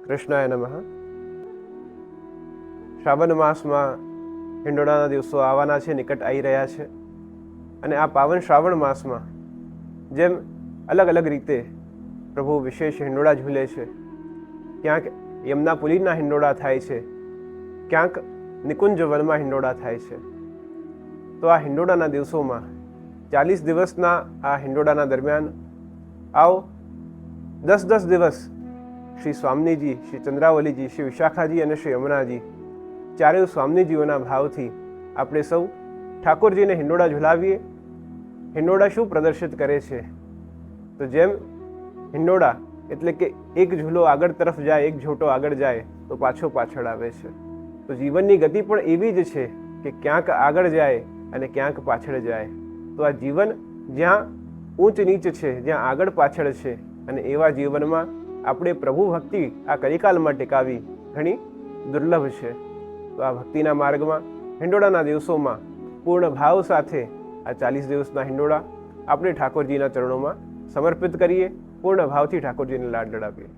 કૃષ્ણાય નમઃ. શ્રાવણ માસમાં હિંડોળાના દિવસો આવવાના છે, નિકટ આવી રહ્યા છે. અને આ પાવન શ્રાવણ માસમાં જેમ અલગ અલગ રીતે પ્રભુ વિશેષ હિંડોળા ઝૂલે છે, ક્યાંક યમુના પુલીના હિંડોળા થાય છે, ક્યાંક નિકુંજ વનમાં હિંડોળા થાય છે. તો આ હિંડોળાના દિવસોમાં 40 દિવસના આ હિંડોળાના દરમિયાન આવો 10 દિવસ શ્રી સ્વામિનીજી, શ્રી ચંદ્રાવલીજી, શ્રી વિશાખાજી અને શ્રી યમુનાજી ચારેય સ્વામિનીજીઓના ભાવથી આપણે સૌ ઠાકોરજીને હિંડોળા ઝુલાવીએ. હિંડોળા શું પ્રદર્શિત કરે છે? તો જેમ હિંડોળા એટલે કે એક ઝૂલો આગળ તરફ જાય, એક ઝોટો આગળ જાય તો પાછો પાછળ આવે છે. તો જીવનની ગતિ પણ એવી જ છે કે ક્યાંક આગળ જાય અને ક્યાંક પાછળ જાય. તો આ જીવન જ્યાં ઊંચ નીચ છે, જ્યાં આગળ પાછળ છે, અને એવા જીવનમાં આપણે પ્રભુ ભક્તિ આ કલિકાલમાં ટેકાવી ઘણી દુર્લભ છે. તો આ ભક્તિના માર્ગમાં હિંડોળાના દિવસોમાં પૂર્ણ ભાવ સાથે આ 40 દિવસના હિંડોળા આપણે ઠાકોરજીના ચરણોમાં સમર્પિત કરીએ, પૂર્ણ ભાવથી ઠાકોરજીને લાડ લડાવીએ.